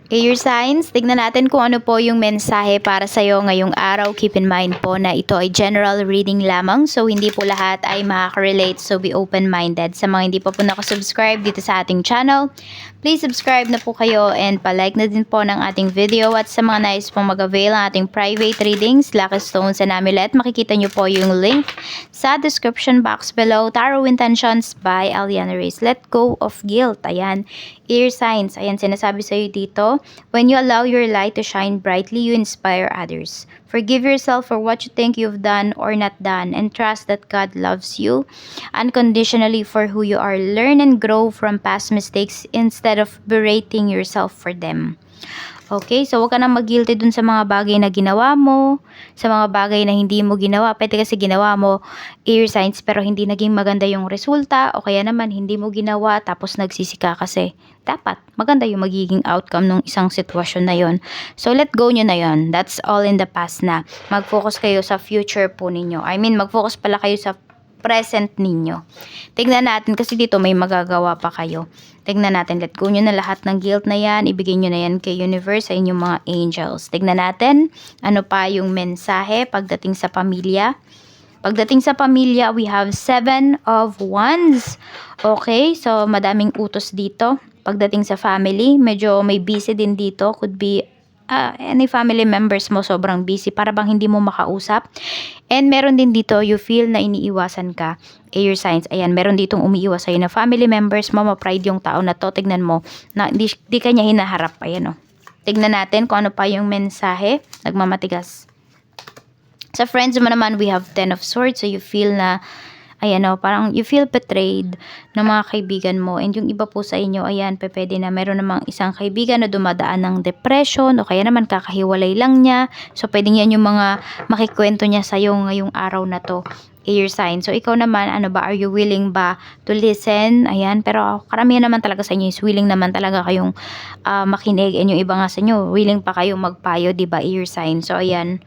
Air signs, tignan natin kung ano po yung mensahe para sa'yo ngayong araw. Keep in mind po na ito ay general reading lamang. So, hindi po lahat ay makaka-relate. So, be open-minded. Sa mga hindi pa po nakasubscribe dito sa ating channel, please subscribe na po kayo and palike na din po ng ating video. At sa mga nais pong mag-avail ng ating private readings, Lucky Stones and Amulet, makikita nyo po yung link sa description box below. Tarot Intentions by Aliana Reyes. Let go of guilt. Ayan. Air signs. Ayan, sinasabi sa'yo dito. When you allow your light to shine brightly, you inspire others. Forgive yourself for what you think you've done or not done, and trust that God loves you unconditionally for who you are. Learn and grow from past mistakes instead of berating yourself for them. Okay, so huwag ka nang mag-guilty dun sa mga bagay na ginawa mo, sa mga bagay na hindi mo ginawa. Pwede kasi ginawa mo air signs pero hindi naging maganda yung resulta, o kaya naman hindi mo ginawa tapos nagsisika kasi. Dapat maganda yung magiging outcome ng isang sitwasyon na yon. So let go nyo na yon. That's all in the past na. Mag-focus kayo sa future po ninyo. I mean, mag-focus pala kayo sa present ninyo. Tignan natin kasi dito may magagawa pa kayo. Tignan natin, let go nyo na lahat ng guilt na yan, ibigay nyo na yan kay universe, sa inyong mga angels. Tignan natin, ano pa yung mensahe pagdating sa pamilya. Pagdating sa pamilya, we have 7 of Wands. Okay, so madaming utos dito. Pagdating sa family, medyo may busy din dito. Could be any family members mo sobrang busy para bang hindi mo makausap. And meron din dito, you feel na iniiwasan ka. Air signs, ayan, meron ditong umiiwas sa'yo na family members mo, ma-pride yung tao na to. Tignan mo, na di kanya hinaharap. Ayan o. Tignan natin kung ano pa yung mensahe. Nagmamatigas. Sa friends mo naman, we have 10 of Swords. So you feel na, ayan o, parang you feel betrayed ng mga kaibigan mo. And yung iba po sa inyo, ayan, pwede na meron namang isang kaibigan na dumadaan ng depression, o kaya naman kakahiwalay lang niya. So pwedeng yan yung mga makikwento niya sa'yo ngayong araw na to. Air sign. So ikaw naman, ano ba, are you willing ba to listen? Ayan, pero karamihan naman talaga sa inyo is willing naman talaga kayong makinig. And yung iba nga sa inyo, willing pa kayong magpayo, diba? Air sign. So ayan,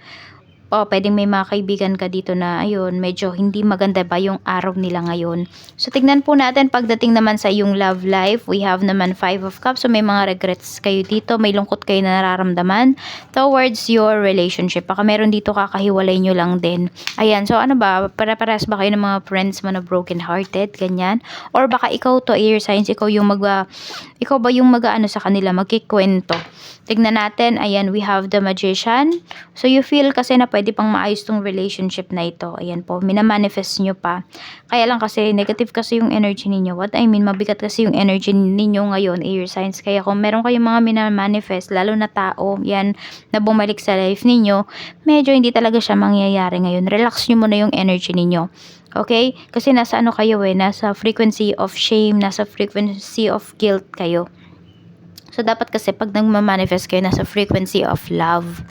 pwedeng may mga kaibigan ka dito na, ayun, medyo hindi maganda ba yung araw nila ngayon. So, tignan po natin pagdating naman sa iyong love life. We have naman 5 of Cups. So, may mga regrets kayo dito. May lungkot kayo na nararamdaman towards your relationship. Baka meron dito kakahiwalay nyo lang din. Ayan, so ano ba? Para-paras ba kayo ng mga friends mo na broken hearted? Ganyan. Or baka ikaw to, air signs, ikaw ba yung mag-ano sa kanila, magkikwento. Tignan natin, ayan, we have the Magician. So, you feel kasi na pwede pang maayos tong relationship na ito. Ayan po, minamanifest nyo pa. Kaya lang kasi, negative kasi yung energy ninyo. What I mean, mabigat kasi yung energy ninyo ngayon, air signs. Kaya kung meron kayong mga minamanifest, lalo na tao, yan, na bumalik sa life ninyo, medyo hindi talaga siya mangyayari ngayon. Relax nyo muna yung energy ninyo. Okay? Kasi nasa ano kayo nasa frequency of shame, nasa frequency of guilt kayo. So, dapat kasi pag nagmamanifest kayo, nasa frequency of love.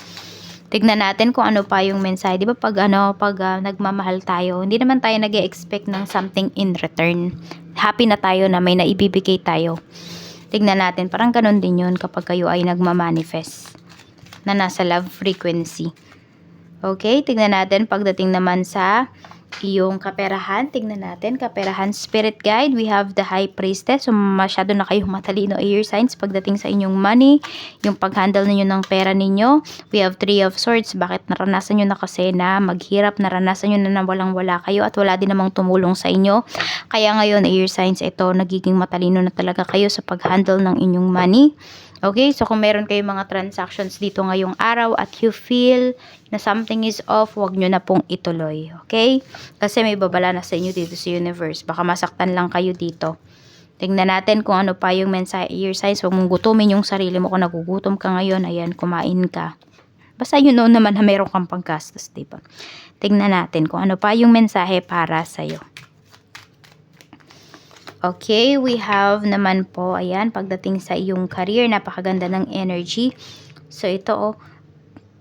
Tignan natin kung ano pa yung mensahe. Di ba pag nagmamahal tayo, hindi naman tayo nag-expect ng something in return. Happy na tayo na may naibibigay tayo. Tignan natin, parang ganun din yun kapag kayo ay nagmamanifest na nasa love frequency. Okay, tignan natin pagdating naman sa iyong kaperahan. Tignan natin, kaperahan, spirit guide. We have the high priestess. So, masyado na kayong matalino, air signs, pagdating sa inyong money, yung pag-handle ninyo ng pera ninyo. We have 3 of swords. Bakit naranasan nyo na kasi na maghirap, naranasan nyo na walang-wala kayo at wala din namang tumulong sa inyo. Kaya ngayon, air signs, ito, nagiging matalino na talaga kayo sa pag-handle ng inyong money. Okay, so kung meron kayong mga transactions dito ngayong araw at you feel na something is off, huwag nyo na pong ituloy. Okay? Kasi may babala na sa inyo dito sa universe. Baka masaktan lang kayo dito. Tingnan natin kung ano pa yung mensahe, air signs. Huwag mong gutumin yung sarili mo. Kung nagugutom ka ngayon, ayan, kumain ka. Basta you know naman na meron kang panggastos, diba? Tingnan natin kung ano pa yung mensahe para sa'yo. Okay, we have naman po, ayan, pagdating sa iyong career, napakaganda ng energy. So, ito,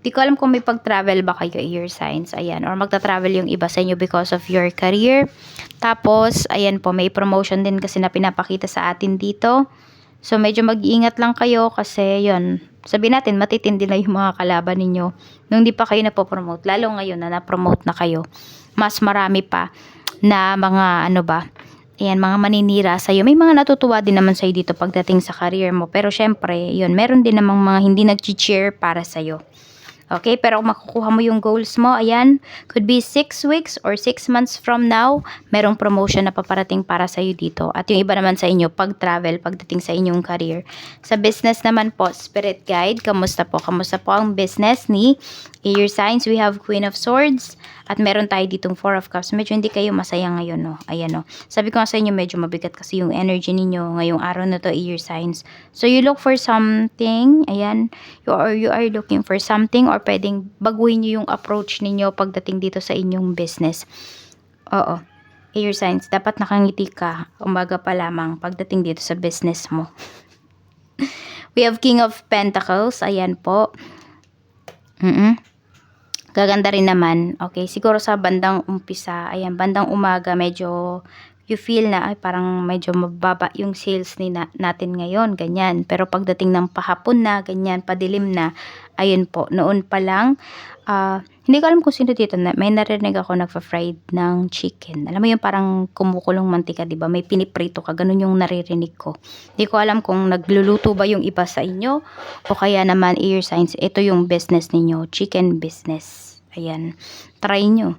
di ko alam kung may pag-travel ba kayo, air signs, ayan, or magta-travel yung iba sa inyo because of your career. Tapos, ayan po, may promotion din kasi na pinapakita sa atin dito. So, medyo mag-iingat lang kayo kasi, yun, sabihin natin, matitindi na yung mga kalaban ninyo nung di pa kayo napopromote. Lalo ngayon na na-promote na kayo, mas marami pa na mga, ano ba, Ayan, mga maninira sa'yo. May mga natutuwa din naman sa'yo dito pagdating sa career mo. Pero syempre, yun, meron din namang mga hindi nag-cheer para sa'yo. Okay, pero kung makukuha mo yung goals mo, ayan, could be 6 weeks or 6 months from now, merong promotion na paparating para sa'yo dito. At yung iba naman sa inyo, pag-travel, pagdating sa inyong career. Sa business naman po, Spirit Guide, kamusta po? Kamusta po ang business ni Air Signs? We have Queen of Swords. At meron tayo ditong 4 of Cups. Medyo hindi kayo masaya ngayon, no? Ayan, no? Sabi ko nga sa inyo, medyo mabigat kasi yung energy ninyo ngayong araw na to, Air Signs. So, you look for something. Ayan. You are looking for something or pwedeng baguhin nyo yung approach ninyo pagdating dito sa inyong business. Oo. Air Signs, dapat nakangiti ka. Umaga pa lamang pagdating dito sa business mo. We have King of Pentacles. Ayan po. Gaganda rin naman. Okay, siguro sa bandang umpisa, ayan, bandang umaga, medyo you feel na ay parang medyo mababa yung sales natin ngayon, ganyan. Pero pagdating ng pahapon na, ganyan, padilim na, ayun po, noon pa lang, hindi ko alam kung sino dito, may narinig ako nagpa-fried ng chicken. Alam mo yung parang kumukulong mantika, di ba? May piniprito ka, ganun yung naririnig ko. Hindi ko alam kung nagluluto ba yung iba sa inyo, o kaya naman Air Signs, ito yung business ninyo, chicken business. Ayan, try nyo.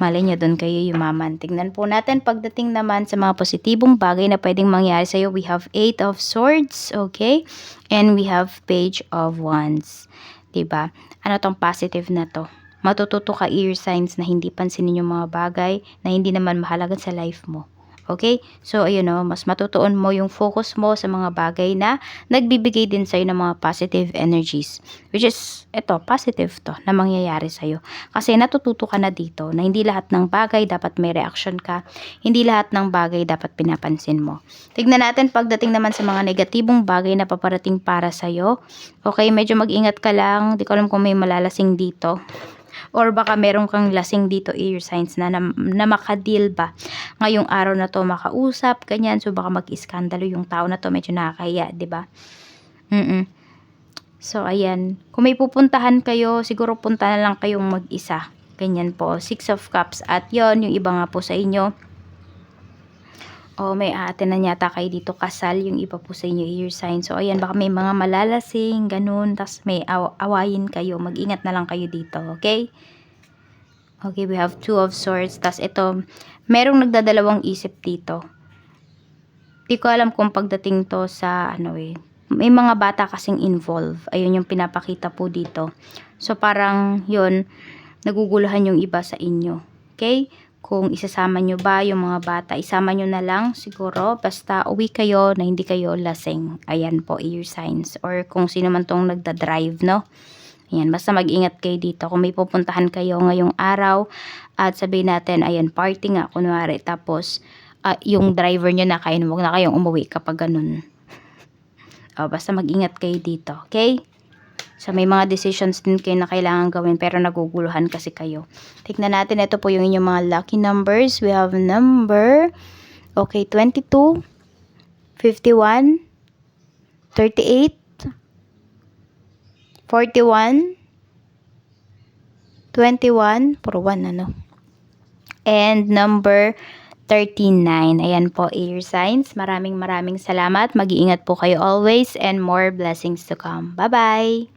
Malay nyo, doon kayo yumaman. Tignan po natin pagdating naman sa mga positibong bagay na pwedeng mangyari sa'yo. We have 8 of Swords, okay? And we have Page of Wands. Diba? Ano tong positive na to? Matututo ka, Air Signs, na hindi pansinin yung mga bagay na hindi naman mahalaga sa life mo. Okay? So, ayun o, mas matutuon mo yung focus mo sa mga bagay na nagbibigay din sa'yo ng mga positive energies. Which is, ito, positive to na mangyayari sa'yo. Kasi natututo ka na dito na hindi lahat ng bagay dapat may reaction ka. Hindi lahat ng bagay dapat pinapansin mo. Tignan natin pagdating naman sa mga negatibong bagay na paparating para sa'yo. Okay, medyo mag-ingat ka lang. Di ko alam kung may malalasing dito. Or baka meron kang lasing dito, Air Signs, na makadeal ba ngayong araw na to, makausap, ganyan. So, baka mag-iskandalo yung tao na to, medyo nakakahiya, di ba? So, ayan. Kung may pupuntahan kayo, siguro punta na lang kayong mag-isa. Ganyan po, 6 of Cups. At yon yung iba nga po sa inyo, may aaten na yata kayo dito, kasal, yung iba po sa inyo, Air Sign. So, ayan, baka may mga malalasing, ganun, tas may awayin kayo. Mag-ingat na lang kayo dito, okay? Okay, we have 2 of Swords. Tas ito, merong nagdadalawang isip dito. Di ko alam kung pagdating to sa, may mga bata kasing involved. Ayun yung pinapakita po dito. So, parang, yun, naguguluhan yung iba sa inyo. Okay? Kung isasama nyo ba yung mga bata, isama nyo na lang siguro. Basta uwi kayo na hindi kayo lasing. Ayan po, Air Signs. Or kung sino man tong nagda-drive, no? Ayan, basta mag-ingat kayo dito. Kung may pupuntahan kayo ngayong araw, at sabihin natin, ayan, party nga, kunwari. Tapos, yung driver nyo na kayo, huwag na kayong umuwi kapag ganun. Basta mag-ingat kayo dito, okay? So, may mga decisions din kayo na kailangan gawin pero naguguluhan kasi kayo. Tignan natin, ito po yung inyong mga lucky numbers. We have number, 22, 51, 38, 41, 21, puro 1 and number 39. Ayan po, Air Signs. Maraming salamat. Mag-iingat po kayo always and more blessings to come. Bye-bye!